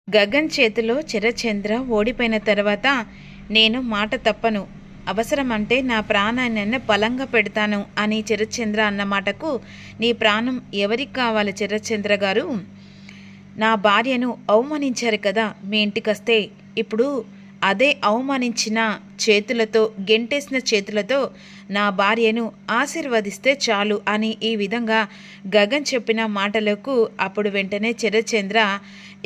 గగన్ చేతిలో చిరచంద్ర ఓడిపోయిన తర్వాత నేను మాట తప్పను, అవసరమంటే నా ప్రాణాన్నైనా బలంగా పెడతాను అని చిరచంద్ర అన్న మాటకు నీ ప్రాణం ఎవరికి కావాలి చిరచంద్ర గారు? నా భార్యను అవమానించారు కదా మీ ఇంటికొస్తే, ఇప్పుడు అదే అవమానించిన చేతులతో, గెంటేసిన చేతులతో నా భార్యను ఆశీర్వదిస్తే చాలు అని ఈ విధంగా గగన్ చెప్పిన మాటలకు అప్పుడు వెంటనే చిరచంద్ర,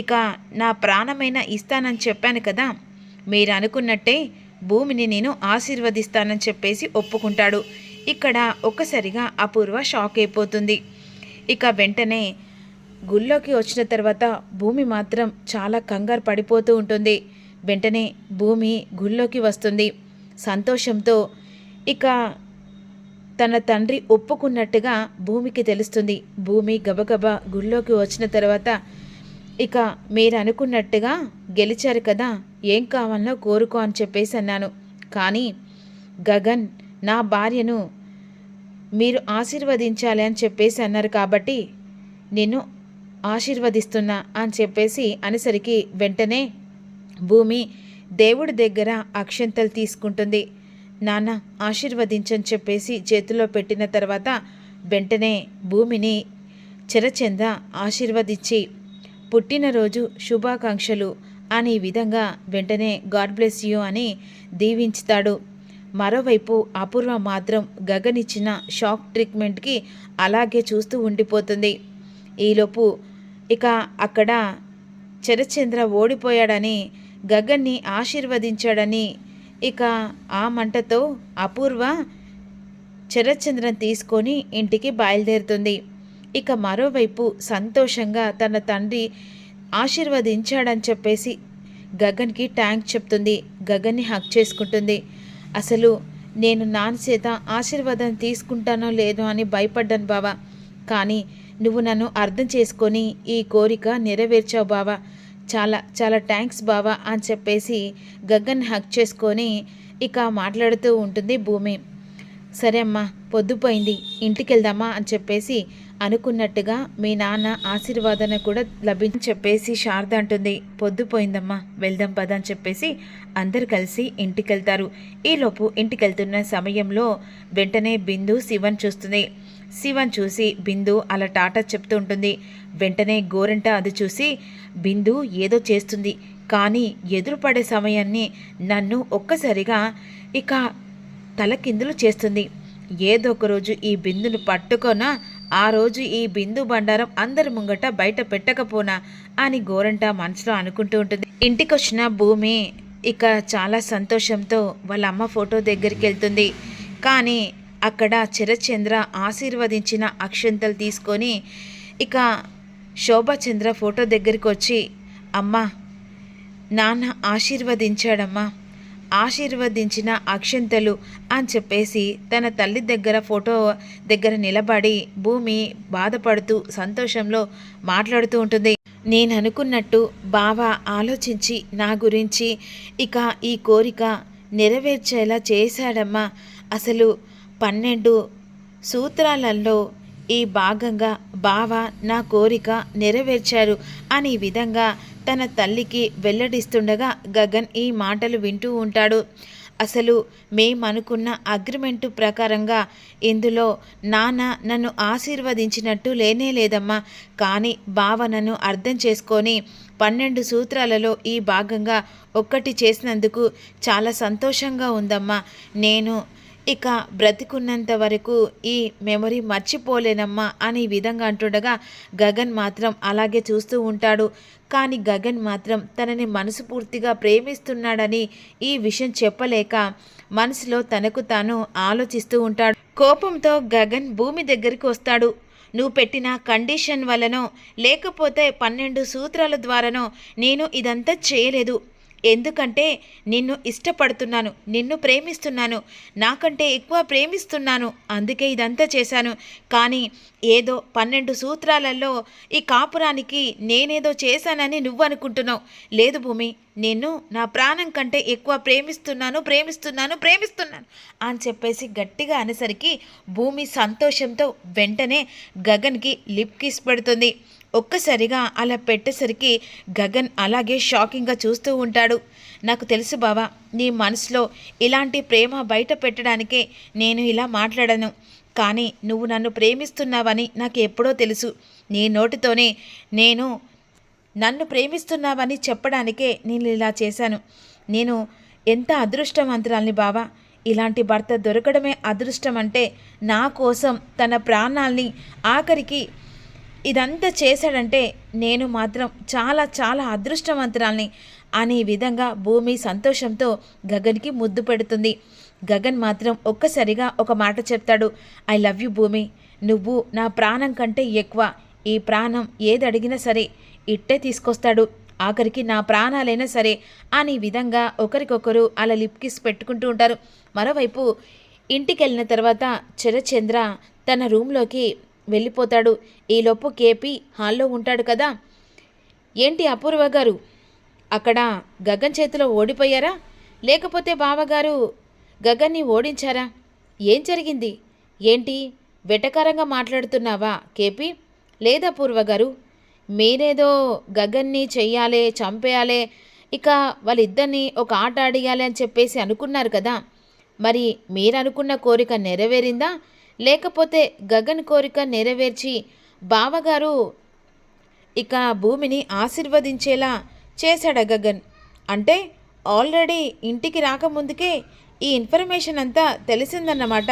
ఇక నా ప్రాణమైన ఇస్తానని చెప్పాను కదా, మీరు అనుకున్నట్టే భూమిని నేను ఆశీర్వదిస్తానని చెప్పేసి ఒప్పుకుంటాడు. ఇక్కడ ఒక్కసారిగా అపూర్వ షాక్ అయిపోతుంది. ఇక వెంటనే గుళ్ళోకి వచ్చిన తర్వాత భూమి మాత్రం చాలా కంగారు పడిపోతూ ఉంటుంది. వెంటనే భూమి గుళ్ళోకి వస్తుంది సంతోషంతో. ఇక తన తండ్రి ఒప్పుకున్నట్టుగా భూమికి తెలుస్తుంది. భూమి గబగబా గుళ్ళోకి వచ్చిన తర్వాత, ఇక మీరు అనుకున్నట్టుగా గెలిచారు కదా, ఏం కావాలనో కోరుకో అని చెప్పేసి అన్నాను. కానీ గగన్ నా భార్యను మీరు ఆశీర్వదించాలి అని చెప్పేసి అన్నారు కాబట్టి నేను ఆశీర్వదిస్తున్నా అని చెప్పేసి అనేసరికి వెంటనే భూమి దేవుడి దగ్గర అక్షంతలు తీసుకుంటుంది. నాన్న ఆశీర్వదించని చెప్పేసి చేతిలో పెట్టిన తర్వాత వెంటనే భూమిని చిరచంద్ర ఆశీర్వదించి పుట్టినరోజు శుభాకాంక్షలు అని విధంగా వెంటనే గాడ్ బ్లెస్ యూ అని దీవించుతాడు. మరోవైపు అపూర్వ మాత్రం గగన్ ఇచ్చిన షాక్ ట్రీట్మెంట్కి అలాగే చూస్తూ ఉండిపోతుంది. ఈలోపు ఇక అక్కడ చిరచంద్ర ఓడిపోయాడని, గగన్ని ఆశీర్వదించాడని ఇక ఆ మంటతో అపూర్వ చిరచంద్రని తీసుకొని ఇంటికి బయలుదేరుతుంది. ఇక మరోవైపు సంతోషంగా తన తండ్రి ఆశీర్వదించాడని చెప్పేసి గగన్కి థ్యాంక్స్ చెప్తుంది. గగన్ని హక్ చేసుకుంటుంది. అసలు నేను నాన్న చేత ఆశీర్వాదం తీసుకుంటానో లేదో అని భయపడ్డాను బావా, కానీ నువ్వు నన్ను అర్థం చేసుకొని ఈ కోరిక నెరవేర్చావు బావా, చాలా చాలా థ్యాంక్స్ బావా అని చెప్పేసి గగన్ హక్ చేసుకొని ఇక మాట్లాడుతూ ఉంటుంది భూమి. సరే అమ్మా, పొద్దుపోయింది, ఇంటికి వెళ్దామా అని చెప్పేసి అనుకున్నట్టుగా మీ నాన్న ఆశీర్వాదన కూడా లభించి చెప్పేసి శారద అంటుంది. పొద్దుపోయిందమ్మా, వెళ్దాం పద అని చెప్పేసి అందరు కలిసి ఇంటికి వెళ్తారు. ఈలోపు ఇంటికి వెళ్తున్న సమయంలో వెంటనే బిందు శివన్ చూస్తుంది. శివన్ చూసి బిందు అలా టాటా చెప్తూ ఉంటుంది. వెంటనే గోరంట అది చూసి బిందు ఏదో చేస్తుంది, కానీ ఎదురుపడే సమయాన్ని నన్ను ఒక్కసారిగా ఇక తలకిందులు చేస్తుంది. ఏదో ఒక రోజు ఈ బిందును పట్టుకొనా, ఆ రోజు ఈ బిందు బండారం అందరి ముంగట బయట పెట్టకపోనా అని గోరంట మనసులో అనుకుంటూ ఉంటుంది. ఇంటికొచ్చిన భూమి ఇక చాలా సంతోషంతో వాళ్ళ అమ్మ ఫోటో దగ్గరికి వెళ్తుంది. కానీ అక్కడ చిరచంద్ర ఆశీర్వదించిన అక్షంతలు తీసుకొని ఇక శోభాచంద్ర ఫోటో దగ్గరికి వచ్చి, అమ్మా నాన్న ఆశీర్వదించాడమ్మా, ఆశీర్వదించిన అక్షంతలు అని చెప్పేసి తన తల్లి దగ్గర ఫోటో దగ్గర నిలబడి భూమి బాధపడుతూ సంతోషంలో మాట్లాడుతూ ఉంటుంది. నేను అనుకున్నట్టు బావ ఆలోచించి నా గురించి ఇక ఈ కోరిక నెరవేర్చేలా చేశాడమ్మా. అసలు 12 సూత్రాలలో ఈ భాగంగా బావ నా కోరిక నెరవేర్చారు అని విధంగా తన తల్లికి వెల్లడిస్తుండగా గగన్ ఈ మాటలు వింటూ ఉంటాడు. అసలు మేమనుకున్న అగ్రిమెంటు ప్రకారంగా ఇందులో నాన్న నన్ను ఆశీర్వదించినట్టు లేనే లేదమ్మా, కానీ బావ నన్ను అర్థం చేసుకొని 12 సూత్రాలలో ఈ భాగంగా ఒక్కటి చేసినందుకు చాలా సంతోషంగా ఉందమ్మా. నేను ఇక బ్రతికున్నంత వరకు ఈ మెమరీ మర్చిపోలేనమ్మా అని విధంగా అంటుండగా గగన్ మాత్రం అలాగే చూస్తూ ఉంటాడు. కానీ గగన్ మాత్రం తనని మనస్ఫూర్తిగా ప్రేమిస్తున్నాడని ఈ విషయం చెప్పలేక మనసులో తనకు తాను ఆలోచిస్తూ ఉంటాడు. కోపంతో గగన్ భూమి దగ్గరికి వస్తాడు. నువ్వు పెట్టిన కండిషన్ వల్లనో లేకపోతే 12 సూత్రాల ద్వారానో నేను ఇదంతా చేయలేదు. ఎందుకంటే నిన్ను ఇష్టపడుతున్నాను, నిన్ను ప్రేమిస్తున్నాను, నాకంటే ఎక్కువ ప్రేమిస్తున్నాను, అందుకే ఇదంతా చేశాను. కానీ ఏదో 12 సూత్రాలలో ఈ కాపురానికి నేనేదో చేశానని నువ్వు అనుకుంటున్నావు. లేదు భూమి, నిన్ను నా ప్రాణం కంటే ఎక్కువ ప్రేమిస్తున్నాను ప్రేమిస్తున్నాను ప్రేమిస్తున్నాను అని చెప్పేసి గట్టిగా అనేసరికి భూమి సంతోషంతో వెంటనే గగన్కి లిప్ కిస్ పెడుతుంది. ఒక్కసారిగా అలా పెట్టేసరికి గగన్ అలాగే షాకింగ్గా చూస్తూ ఉంటాడు. నాకు తెలుసు బావా, నీ మనసులో ఇలాంటి ప్రేమ బయట పెట్టడానికే నేను ఇలా మాట్లాడను. కానీ నువ్వు నన్ను ప్రేమిస్తున్నావని నాకు ఎప్పుడో తెలుసు. నీ నోటితోనే నన్ను ప్రేమిస్తున్నావని చెప్పడానికే నేను ఇలా చేశాను. నేను ఎంత అదృష్టవంతురాల్ని బావా. ఇలాంటి భర్త దొరకడమే అదృష్టం. అంటే నా కోసం తన ప్రాణాల్ని ఆఖరికి ఇదంతా చేశాడంటే నేను మాత్రం చాలా చాలా అదృష్టవంతురాల్ని అనే విధంగా భూమి సంతోషంతో గగన్కి ముద్దు పెడుతుంది. గగన్ మాత్రం ఒక్కసారిగా ఒక మాట చెప్తాడు. ఐ లవ్ యూ భూమి, నువ్వు నా ప్రాణం కంటే ఎక్కువ. ఈ ప్రాణం ఏది అడిగినా సరే ఇట్టే తీసుకొస్తాడు, ఆఖరికి నా ప్రాణాలైనా సరే అనే విధంగా ఒకరికొకరు అలా లిప్ కిస్ పెట్టుకుంటూ ఉంటారు. మరోవైపు ఇంటికి వెళ్ళిన తర్వాత శరత్చంద్ర తన రూమ్లోకి వెళ్ళిపోతాడు. ఈలోపు కేపీ హాల్లో ఉంటాడు కదా. ఏంటి అపూర్వ గారు, అక్కడ గగన్ చేతిలో ఓడిపోయారా, లేకపోతే బావగారు గగన్ని ఓడించారా? ఏం జరిగింది? ఏంటి వెటకారంగా మాట్లాడుతున్నావా కేపీ? లేదా పూర్వ గారు, మీరేదో గగన్ని చెయ్యాలి, చంపేయాలి, ఇక వాళ్ళిద్దరిని ఒక ఆట ఆడియాలి అని చెప్పేసి అనుకున్నారు కదా. మరి మీరనుకున్న కోరిక నెరవేరిందా, లేకపోతే గగన్ కోరిక నెరవేర్చి బావగారు ఇక భూమిని ఆశీర్వదించేలా చేశాడా గగన్? అంటే ఆల్రెడీ ఇంటికి రాకముందుకే ఈ ఇన్ఫర్మేషన్ అంతా తెలిసిందన్నమాట.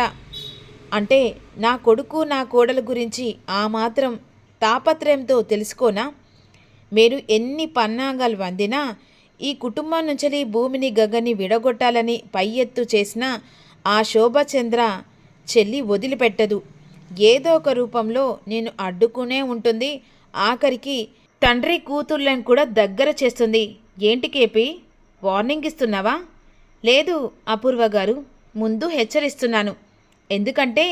అంటే నా కొడుకు నా కోడల గురించి ఆ మాత్రం తాపత్రయంతో తెలుసుకోనా? మీరు ఎన్ని పన్నాగాలు వందినా ఈ కుటుంబం నుంచి భూమిని గగన్ని విడగొట్టాలని పై ఎత్తు చేసినా ఆ శోభచంద్ర చెల్లి వదిలిపెట్టదు. ఏదో ఒక రూపంలో నేను అడ్డుకునే ఉంటుంది. ఆఖరికి తండ్రి కూతుళ్ళని కూడా దగ్గర చేస్తుంది. ఏంటి కేపీ, వార్నింగ్ ఇస్తున్నావా? లేదు అపూర్వ గారు, ముందు హెచ్చరిస్తున్నాను. ఎందుకంటే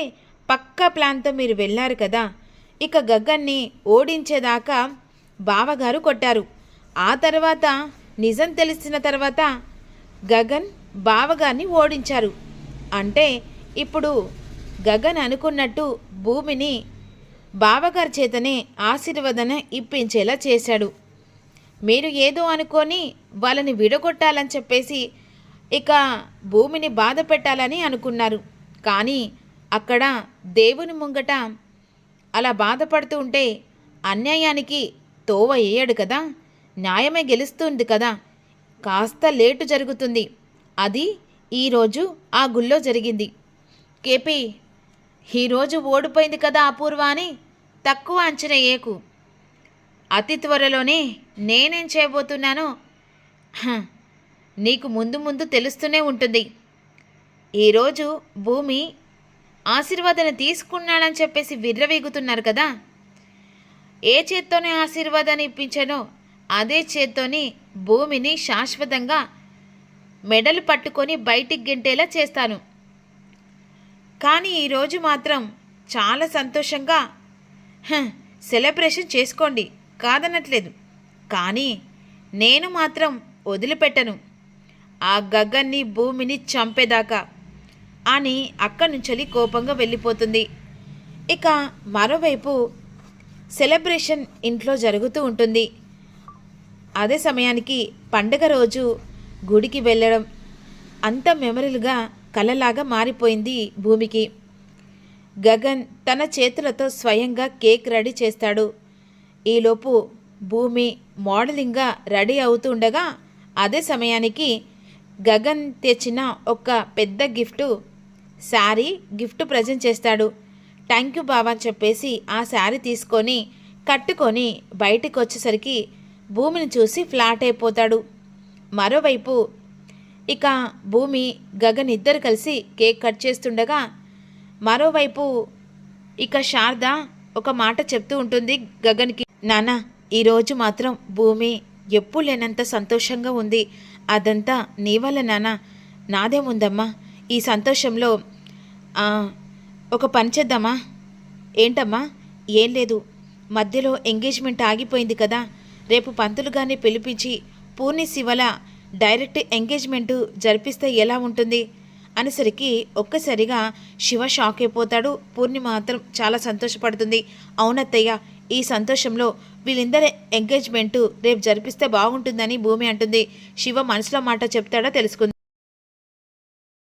పక్కా ప్లాన్తో మీరు వెళ్ళారు కదా. ఇక గగన్ని ఓడించేదాకా బావగారు కొట్టారు. ఆ తర్వాత నిజం తెలిసిన తర్వాత గగన్ బావగారిని ఓడించారు. అంటే ఇప్పుడు గగన్ అనుకున్నట్టు భూమిని బావగారి చేతనే ఆశీర్వదన ఇప్పించేలా చేశాడు. మీరు ఏదో అనుకొని వాళ్ళని విడగొట్టాలని చెప్పేసి ఇక భూమిని బాధ పెట్టాలని అనుకున్నారు. కానీ అక్కడ దేవుని ముంగట అలా బాధపడుతూ ఉంటే అన్యాయానికి తోవ వేయడు కదా, న్యాయమే గెలుస్తుంది కదా. కాస్త లేటు జరుగుతుంది. అది ఈరోజు ఆ గుళ్ళో జరిగింది. కేపీ, ఈరోజు ఓడిపోయింది కదా అపూర్వ అని తక్కువ అంచనా వేయకు. అతి త్వరలోనే నేనేం చేయబోతున్నానో నీకు ముందు ముందు తెలుస్తూనే ఉంటుంది. ఈరోజు భూమి ఆశీర్వాదం తీసుకున్నాడని చెప్పేసి విర్రవీగుతున్నారు కదా. ఏ చేత్తోనే ఆశీర్వాదాన్ని ఇప్పించానో అదే చేత్తోని భూమిని శాశ్వతంగా మెడలు పట్టుకొని బయటికి గెంటేలా చేస్తాను. కానీ ఈరోజు మాత్రం చాలా సంతోషంగా సెలబ్రేషన్ చేసుకోండి, కాదనట్లేదు. కానీ నేను మాత్రం వదిలిపెట్టను ఆ గగన్ని భూమిని చంపేదాకా అని అక్కడి నుంచి కోపంగా వెళ్ళిపోతుంది. ఇక మరోవైపు సెలబ్రేషన్ ఇంట్లో జరుగుతూ ఉంటుంది. అదే సమయానికి పండగ రోజు గుడికి వెళ్ళడం అంత మెమరల్గా కలలాగా మారిపోయింది భూమికి. గగన్ తన చేతులతో స్వయంగా కేక్ రెడీ చేస్తాడు. ఈలోపు భూమి మోడలింగ్గా రెడీ అవుతుండగా అదే సమయానికి గగన్ తెచ్చిన ఒక పెద్ద శారీ గిఫ్ట్ ప్రజెంట్ చేస్తాడు. థ్యాంక్ యూ బావా అని చెప్పేసి ఆ శారీ తీసుకొని కట్టుకొని బయటికి వచ్చేసరికి భూమిని చూసి ఫ్లాట్ అయిపోతాడు. మరోవైపు ఇక భూమి గగన్ ఇద్దరు కలిసి కేక్ కట్ చేస్తుండగా మరోవైపు ఇక శారద ఒక మాట చెప్తూ ఉంటుంది గగన్కి. నాన్న, ఈరోజు మాత్రం భూమి ఎప్పుడు లేనంత సంతోషంగా ఉంది. అదంతా నీ వల్ల నాన్న, నాదేముందమ్మా. ఈ సంతోషంలో ఒక పని చేద్దామా? ఏంటమ్మా? ఏం లేదు, మధ్యలో ఎంగేజ్మెంట్ ఆగిపోయింది కదా. రేపు పంతులు గారిని పిలిపించి పూర్ణి శివల డైరెక్ట్ ఎంగేజ్మెంటు జరిపిస్తే ఎలా ఉంటుంది అనేసరికి ఒక్కసారిగా శివ షాక్ అయిపోతాడు. పూర్ణి మాత్రం చాలా సంతోషపడుతుంది. అవునత్తయ్య, ఈ సంతోషంలో వీళ్ళిద్దరి ఎంగేజ్మెంటు రేపు జరిపిస్తే బాగుంటుందని భూమి అంటుంది. శివ మనసులో మాట చెప్తాడో తెలుసుకుంది.